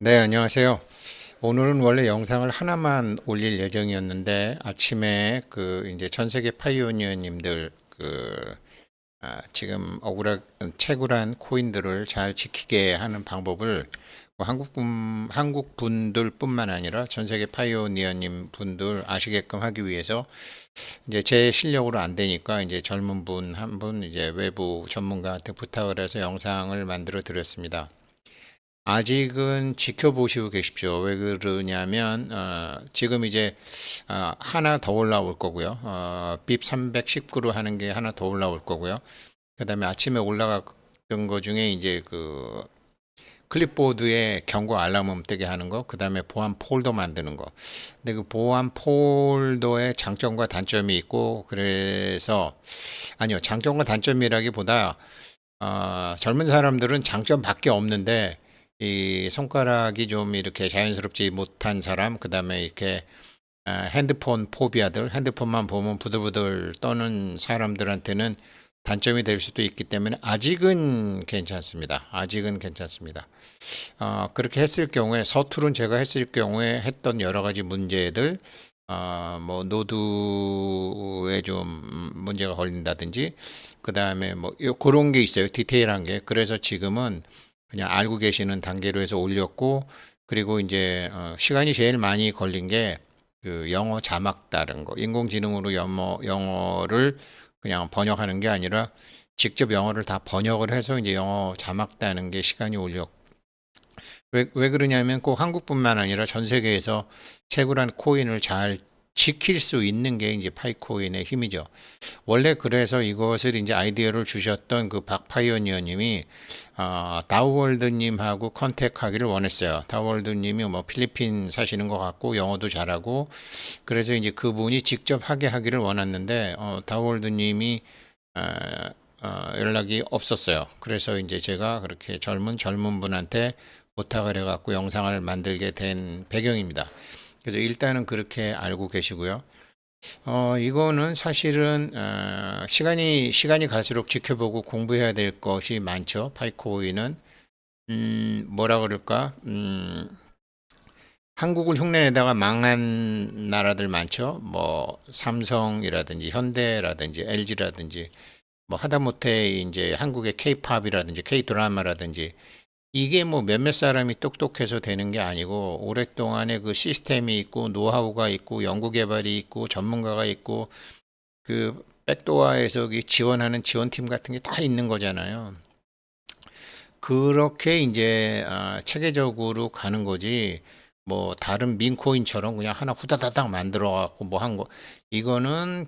네, 안녕하세요. 오늘은 원래 영상을 하나만 올릴 예정이었는데 아침에 이제 전 세계 파이오니어님들 지금 채굴한 코인들을 잘 지키게 하는 방법을 한국 분들뿐만 아니라 전 세계 파이오니어님 분들 아시게끔 하기 위해서 이제 제 실력으로 안 되니까 이제 젊은 분 한 분 이제 외부 전문가한테 부탁을 해서 영상을 만들어 드렸습니다. 아직은 지켜보시고 계십시오. 왜 그러냐면 지금 이제 하나 더 올라올 거고요. 빕 319로 하는 게 하나 더 올라올 거고요. 그다음에 아침에 올라갔던 거 중에 이제 클립보드에 경고 알람음 뜨게 하는 거, 그다음에 보안 폴더 만드는 거. 근데 그 보안 폴더에 장점과 단점이 있고, 그래서 아니요, 장점과 단점이라기보다 젊은 사람들은 장점밖에 없는데 이 손가락이 좀 이렇게 자연스럽지 못한 사람, 그다음에 이렇게 핸드폰 포비아들, 핸드폰만 보면 부들부들 떠는 사람들한테는 단점이 될 수도 있기 때문에 아직은 괜찮습니다. 아직은 괜찮습니다. 그렇게 했을 경우에 서툴은 제가 했을 경우에 했던 여러 가지 문제들, 뭐 노드에 좀 문제가 걸린다든지, 그 다음에 뭐 그런 게 있어요. 디테일한 게. 그래서 지금은 그냥 알고 계시는 단계로 해서 올렸고, 그리고 이제 시간이 제일 많이 걸린 게 그 영어 자막 다른 거, 인공지능으로 영어를 그냥 번역하는 게 아니라 직접 영어를 다 번역을 해서 이제 영어 자막 다는 게 시간이 올렸고, 왜 그러냐면 꼭 한국뿐만 아니라 전 세계에서 채굴한 코인을 잘 지킬 수 있는 게 이제 파이코인의 힘이죠. 원래 그래서 이것을 이제 아이디어를 주셨던 그 박파이오니어님이 다우월드님하고 컨택하기를 원했어요. 다우월드님이 뭐 필리핀 사시는 것 같고 영어도 잘하고, 그래서 이제 그분이 직접 하게 하기를 원했는데 다우월드님이 연락이 없었어요. 그래서 이제 제가 그렇게 젊은 분한테 부탁을 해갖고 영상을 만들게 된 배경입니다. 그래서 일단은 그렇게 알고 계시고요. 이거는 사실은 시간이 갈수록 지켜보고 공부해야 될 것이 많죠. 파이코인은 뭐라 그럴까? 한국을 흉내내다가 망한 나라들 많죠. 뭐 삼성이라든지 현대라든지 LG라든지 뭐 하다못해 이제 한국의 K-팝이라든지 K-드라마라든지 이게 뭐 몇몇 사람이 똑똑해서 되는 게 아니고 오랫동안의 그 시스템이 있고 노하우가 있고 연구 개발이 있고 전문가가 있고 그 백도어에서 지원하는 지원팀 같은 게 다 있는 거잖아요. 그렇게 이제 체계적으로 가는 거지. 뭐 다른 민코인처럼 그냥 하나 후다다닥 만들어 갖고 뭐 한 거, 이거는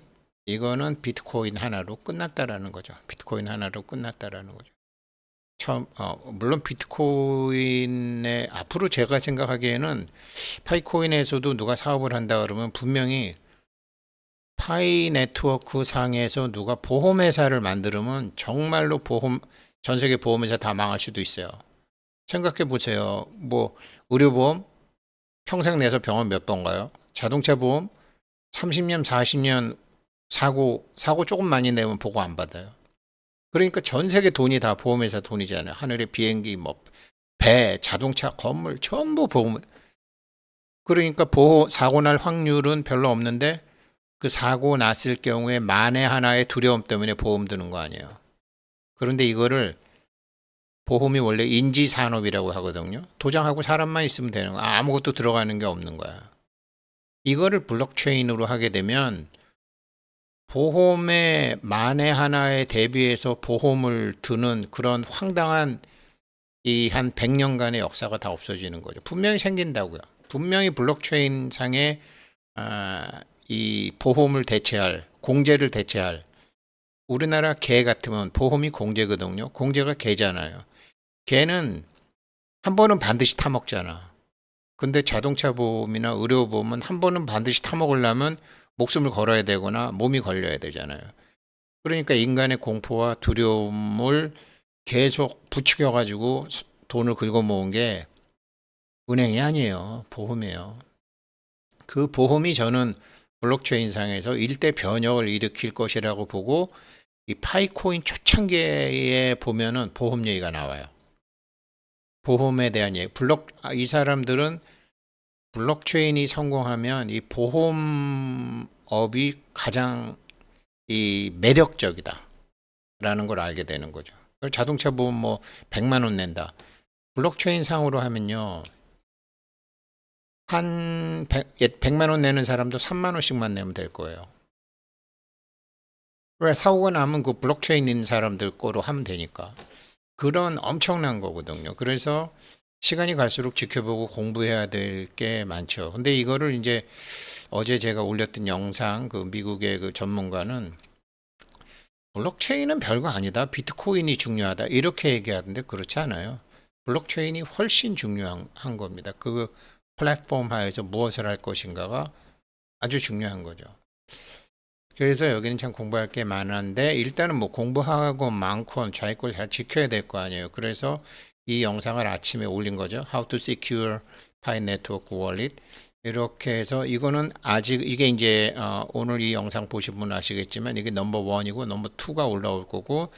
비트코인 하나로 끝났다라는 거죠. 비트코인 하나로 끝났다라는 거죠. 물론 비트코인의 앞으로 제가 생각하기에는 파이코인에서도 누가 사업을 한다 그러면 분명히 파이 네트워크 상에서 누가 보험회사를 만들면 정말로 전 세계 보험회사 다 망할 수도 있어요. 생각해 보세요. 뭐, 의료보험 평생 내서 병원 몇 번 가요? 자동차 보험 30년, 40년 사고 조금 많이 내면 보고 안 받아요. 그러니까 전 세계 돈이 다 보험회사 돈이잖아요. 하늘의 비행기, 뭐, 배, 자동차, 건물 전부 보험. 그러니까 사고 날 확률은 별로 없는데 그 사고 났을 경우에 만에 하나의 두려움 때문에 보험 드는 거 아니에요. 그런데 이거를 보험이 원래 인지 산업이라고 하거든요. 도장하고 사람만 있으면 되는 거야. 아무것도 들어가는 게 없는 거야. 이거를 블록체인으로 하게 되면 보험의 만에 하나에 대비해서 보험을 드는 그런 황당한 이 한 100년간의 역사가 다 없어지는 거죠. 분명히 생긴다고요. 분명히 블록체인 상에 이 보험을 대체할, 공제를 대체할, 우리나라 개 같으면 보험이 공제거든요. 공제가 개잖아요. 개는 한 번은 반드시 타먹잖아. 근데 자동차 보험이나 의료 보험은 한 번은 반드시 타먹으려면 목숨을 걸어야 되거나 몸이 걸려야 되잖아요. 그러니까 인간의 공포와 두려움을 계속 부추겨가지고 돈을 긁어 모은 게 은행이 아니에요. 보험이에요. 그 보험이 저는 블록체인 상에서 일대 변혁을 일으킬 것이라고 보고 이 파이코인 초창기에 보면은 보험 얘기가 나와요. 보험에 대한 얘기. 이 사람들은 블록체인이 성공하면 이 보험업이 가장 이 매력적이다라는 걸 알게 되는 거죠. 자동차 보험 뭐 100만 원 낸다. 블록체인 상으로 하면요. 한 100만 원 내는 사람도 3만 원씩만 내면 될 거예요. 왜 사고가 나면 그 블록체인 있는 사람들 거로 하면 되니까. 그런 엄청난 거거든요. 그래서 시간이 갈수록 지켜보고 공부해야 될 게 많죠. 근데 이거를 이제 어제 제가 올렸던 영상, 그 미국의 그 전문가는 블록체인은 별거 아니다. 비트코인이 중요하다. 이렇게 얘기하던데 그렇지 않아요. 블록체인이 훨씬 중요한 겁니다. 그 플랫폼 하에서 무엇을 할 것인가가 아주 중요한 거죠. 그래서 여기는 참 공부할 게 많은데 일단은 뭐 공부하고 많고 자기 걸 잘 지켜야 될 거 아니에요. 그래서 이 영상을 아침에 올린 거죠. How to secure Pi Network Wallet. 이렇게 해서 이거는 아직 이게 이제 오늘 이 영상 보신 분 아시겠지만 이게 넘버 1이고 넘버 2가 올라올 거고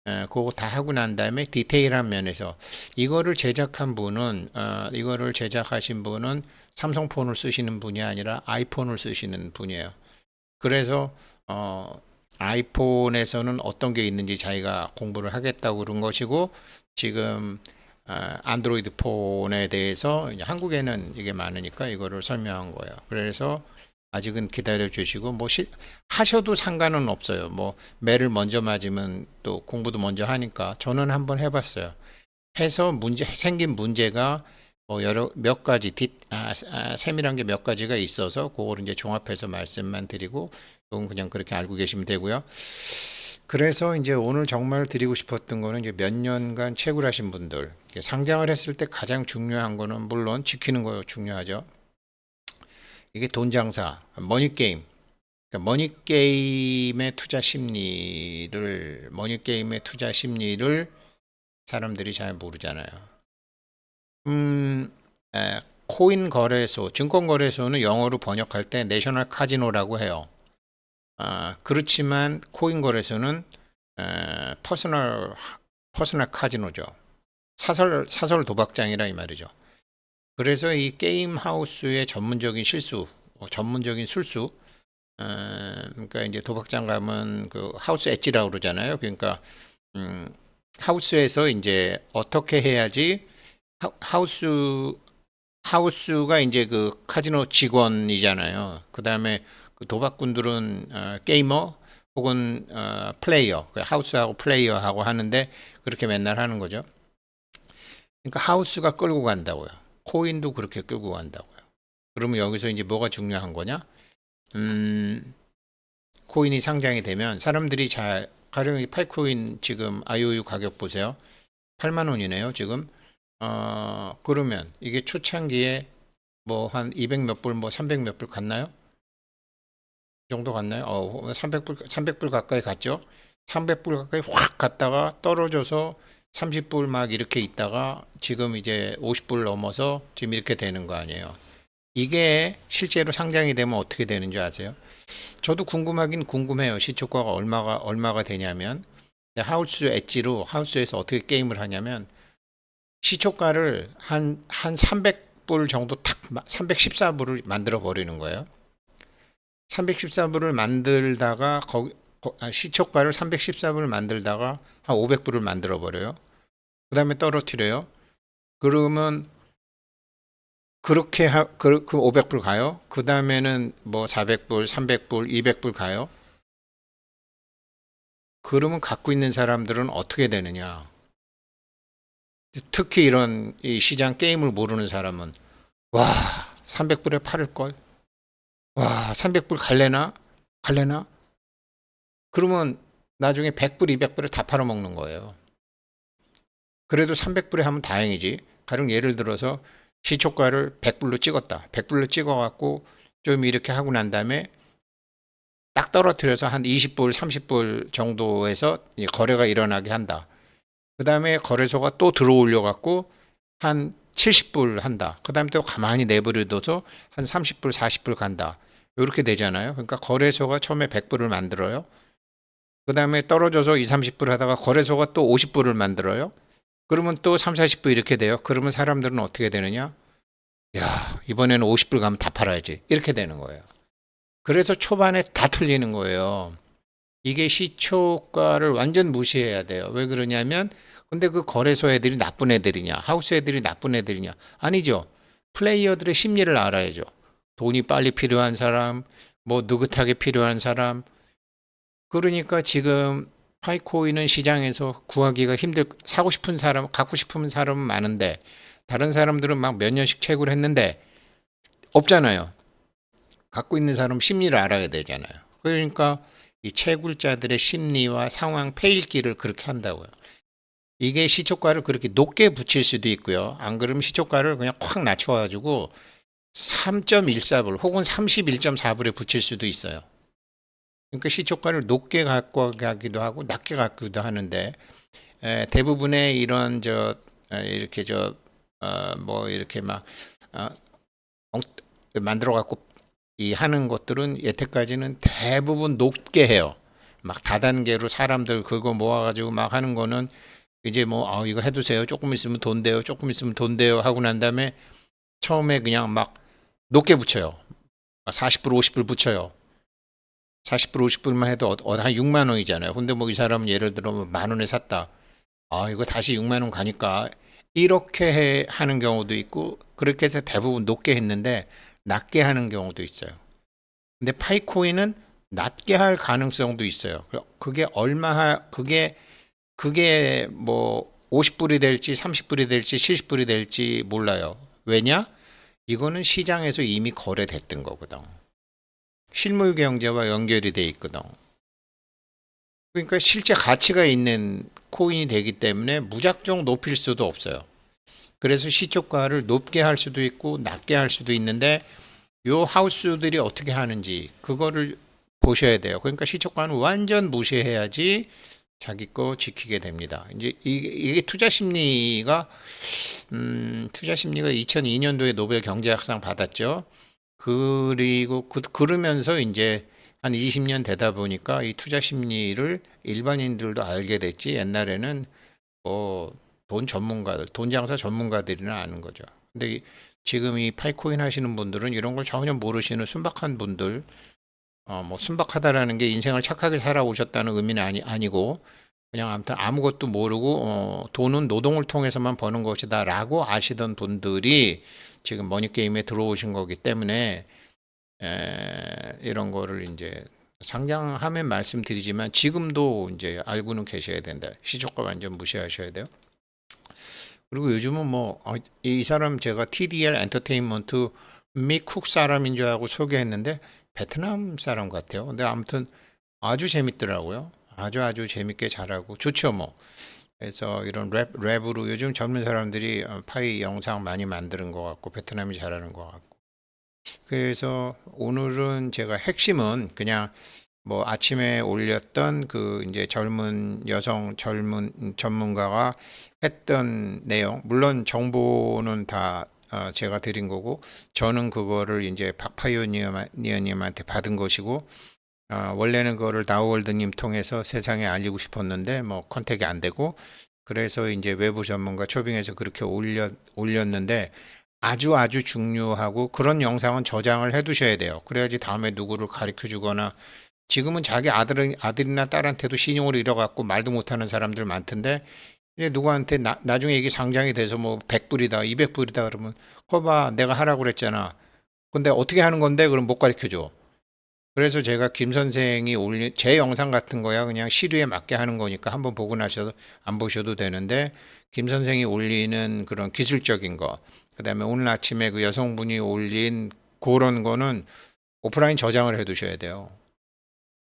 그거 다 하고 난 다음에 디테일한 면에서 이거를 제작한 분은 이거를 제작하신 분은 삼성폰을 쓰시는 분이 아니라 아이폰을 쓰시는 분이에요. 그래서 아이폰에서는 어떤 게 있는지 자기가 공부를 하겠다고 그런 것이고 지금 안드로이드 폰에 대해서 한국에는 이게 많으니까 이거를 설명한 거예요. 그래서 아직은 기다려 주시고 뭐 하셔도 상관은 없어요. 뭐 매를 먼저 맞으면 또 공부도 먼저 하니까 저는 한번 해봤어요. 해서 생긴 문제가 뭐 여러 몇 가지 세밀한 게 몇 가지가 있어서 그거를 이제 종합해서 말씀만 드리고 그건 그냥 그렇게 알고 계시면 되고요. 그래서 이제 오늘 정말 드리고 싶었던 거는 이제 몇 년간 채굴 하신 분들 상장을 했을 때 가장 중요한 거는 물론 지키는 거 중요하죠. 이게 돈 장사, 머니 게임. 그러니까 머니 게임의 투자 심리를 사람들이 잘 모르잖아요. 코인 거래소, 증권 거래소는 영어로 번역할 때 내셔널 카지노라고 해요. 그렇지만 코인 거래소는 퍼스널 카지노죠. 사설 도박장이라 이 말이죠. 그래서 이 게임 하우스의 전문적인 전문적인 술수, 그러니까 이제 도박장 가면 그 하우스 엣지라고 그러잖아요. 그러니까 하우스에서 이제 어떻게 해야지 하우스가 이제 그 카지노 직원이잖아요. 그 다음에 그 도박꾼들은 게이머 혹은 플레이어, 하우스하고 플레이어하고 하는데 그렇게 맨날 하는 거죠. 그러니까 하우스가 끌고 간다고요. 코인도 그렇게 끌고 간다고요. 그러면 여기서 이제 뭐가 중요한 거냐? 코인이 상장이 되면 사람들이 가령 이 파이코인 지금 IOU 가격 보세요. 8만 원이네요, 지금. 그러면 이게 초창기에 뭐 한 200 몇 불, 뭐 300 몇 불 갔나요? 이 정도 갔나요? 300불 가까이 갔죠? 300불 가까이 확 갔다가 떨어져서 30불 막 이렇게 있다가 지금 이제 50불 넘어서 지금 이렇게 되는 거 아니에요. 이게 실제로 상장이 되면 어떻게 되는 줄 아세요? 저도 궁금하긴 궁금해요. 시초가가 얼마가 되냐면 하우스 엣지로 하우스에서 어떻게 게임을 하냐면 시초가를 한 300불 정도 314불을 만들어 버리는 거예요. 314불을 만들다가 시초가를 314불을 만들다가 한 500불을 만들어 버려요. 그 다음에 떨어뜨려요. 그러면 그렇게 그 500불 가요. 그 다음에는 뭐 400불, 300불, 200불 가요. 그러면 갖고 있는 사람들은 어떻게 되느냐? 특히 이런 이 시장 게임을 모르는 사람은 와, 300불에 팔을 걸. 와, 300불 갈래나? 그러면 나중에 100불, 200불에 다 팔아먹는 거예요. 그래도 300불에 하면 다행이지. 가령 예를 들어서 시초가를 100불로 찍었다. 100불로 찍어갖고 좀 이렇게 하고 난 다음에 딱 떨어뜨려서 한 20불, 30불 정도에서 거래가 일어나게 한다. 그 다음에 거래소가 또 들어올려 갖고 한 70불 한다. 그 다음에 또 가만히 내버려둬서 한 30불, 40불 간다. 이렇게 되잖아요. 그러니까 거래소가 처음에 100불을 만들어요. 그 다음에 떨어져서 20, 30불 하다가 거래소가 또 50불을 만들어요. 그러면 또 3, 40불 이렇게 돼요. 그러면 사람들은 어떻게 되느냐? 야, 이번에는 50불 가면 다 팔아야지. 이렇게 되는 거예요. 그래서 초반에 다 틀리는 거예요. 이게 시초가를 완전 무시해야 돼요. 왜 그러냐면, 근데 그 거래소 애들이 나쁜 애들이냐, 하우스 애들이 나쁜 애들이냐? 아니죠. 플레이어들의 심리를 알아야죠. 돈이 빨리 필요한 사람, 뭐 느긋하게 필요한 사람. 그러니까 지금 파이코인은 시장에서 구하기가 사고 싶은 사람, 갖고 싶은 사람은 많은데, 다른 사람들은 막 몇 년씩 채굴 했는데, 없잖아요. 갖고 있는 사람 심리를 알아야 되잖아요. 그러니까 이 채굴자들의 심리와 상황 페일기를 그렇게 한다고요. 이게 시초가를 그렇게 높게 붙일 수도 있고요. 안 그러면 시초가를 그냥 확 낮춰가지고 3.14불 혹은 31.4불에 붙일 수도 있어요. 그러니까 시초가를 높게 갖고 가기도 하고 낮게 갖기도 하는데 대부분의 이런 이렇게 뭐 이렇게 막 만들어 갖고 이 하는 것들은 여태까지는 대부분 높게 해요. 막 다단계로 사람들 그거 모아가지고 막 하는 거는 이제 뭐 이거 해두세요. 조금 있으면 돈 돼요. 조금 있으면 돈 돼요. 하고 난 다음에 처음에 그냥 막 높게 붙여요. 40불, 50불 붙여요. 40불, 50불만 해도 한 6만 원이잖아요. 근데 뭐 이 사람은 예를 들어 만 원에 샀다. 이거 다시 6만 원 가니까 이렇게 하는 경우도 있고 그렇게 해서 대부분 높게 했는데 낮게 하는 경우도 있어요. 근데 파이코인은 낮게 할 가능성도 있어요. 그게 뭐 50불이 될지 30불이 될지 70불이 될지 몰라요. 왜냐? 이거는 시장에서 이미 거래됐던 거거든. 실물 경제와 연결이 돼 있거든. 그러니까 실제 가치가 있는 코인이 되기 때문에 무작정 높일 수도 없어요. 그래서 시초가를 높게 할 수도 있고 낮게 할 수도 있는데 요 하우스들이 어떻게 하는지 그거를 보셔야 돼요. 그러니까 시초가는 완전 무시해야지 자기 거 지키게 됩니다. 이제 이게 투자 심리가 2002년도에 노벨 경제학상 받았죠. 그리고 그러면서 이제 한 20년 되다 보니까 이 투자 심리를 일반인들도 알게 됐지. 옛날에는 뭐 돈 장사 전문가들이나 아는 거죠. 근데 지금 이 파이코인 하시는 분들은 이런 걸 전혀 모르시는 순박한 분들, 뭐 순박하다라는 게 인생을 착하게 살아오셨다는 의미는 아니고 그냥 아무튼 아무것도 모르고 돈은 노동을 통해서만 버는 것이다라고 아시던 분들이 지금 머니게임에 들어오신 거기 때문에 이런 거를 이제 상장하면 말씀드리지만 지금도 이제 알고는 계셔야 된다. 시초가 완전 무시하셔야 돼요. 그리고 요즘은 뭐 이 사람 제가 TDL 엔터테인먼트 미국 사람인 줄 알고 소개했는데 베트남 사람 같아요. 근데 아무튼 아주 재밌더라고요. 아주 재밌게 잘하고 좋죠 뭐. 그래서 이런 랩으로 요즘 젊은 사람들이 파이 영상 많이 만드는 것 같고 베트남이 잘하는 것 같고. 그래서 오늘은 제가 핵심은 그냥 뭐 아침에 올렸던 그 이제 젊은 전문가가 했던 내용, 물론 정보는 다 제가 드린 거고, 저는 그거를 이제 박파이오니어님한테 받은 것이고, 원래는 그거를 나우월드님 통해서 세상에 알리고 싶었는데, 뭐 컨택이 안 되고, 그래서 이제 외부 전문가 초빙해서 그렇게 올렸는데, 아주 중요하고, 그런 영상은 저장을 해 두셔야 돼요. 그래야지 다음에 누구를 가르쳐 주거나, 지금은 자기 아들이나 딸한테도 신용을 잃어갖고 말도 못하는 사람들 많던데 이제 누구한테 나중에 이게 상장이 돼서 뭐 100불이다 200불이다 그러면 거봐 내가 하라고 그랬잖아. 근데 어떻게 하는 건데 그럼 못 가르쳐줘. 그래서 제가 김 선생이 올린 제 영상 같은 거야 그냥 시류에 맞게 하는 거니까 한번 보고 나셔도 안 보셔도 되는데 김 선생이 올리는 그런 기술적인 거 그다음에 오늘 아침에 그 여성분이 올린 그런 거는 오프라인 저장을 해 두셔야 돼요.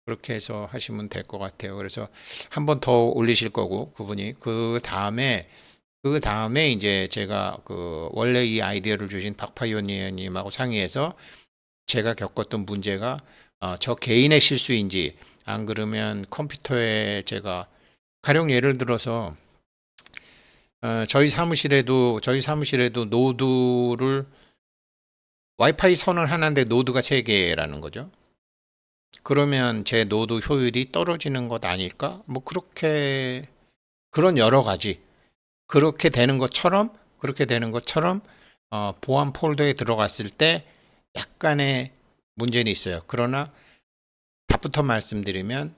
그렇게 해서 하시면 될 것 같아요. 그래서 한 번 더 올리실 거고 그분이 그 다음에 이제 제가 그 원래 이 아이디어를 주신 박파이온 의원님하고 상의해서 제가 겪었던 문제가 저 개인의 실수인지 안 그러면 컴퓨터에 제가 가령 예를 들어서 저희 사무실에도 노드를 와이파이 선을 하나인데 노드가 3개라는 거죠. 그러면 제 노드 효율이 떨어지는 것 아닐까? 뭐 그렇게 그런 여러 가지 그렇게 되는 것처럼 보안 폴더에 들어갔을 때 약간의 문제는 있어요. 그러나 답부터 말씀드리면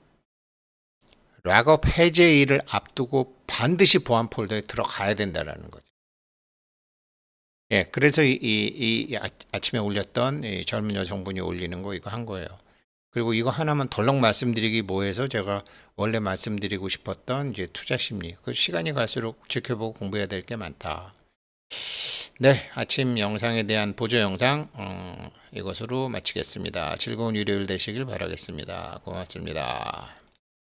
락업 해제일을 앞두고 반드시 보안 폴더에 들어가야 된다라는 거죠. 예, 그래서 아침에 올렸던 이 젊은 여성분이 올리는 거 이거 한 거예요. 그리고 이거 하나만 덜렁 말씀드리기 뭐해서 제가 원래 말씀드리고 싶었던 이제 투자 심리. 그 시간이 갈수록 지켜보고 공부해야 될 게 많다. 네, 아침 영상에 대한 보조 영상 이것으로 마치겠습니다. 즐거운 일요일 되시길 바라겠습니다. 고맙습니다.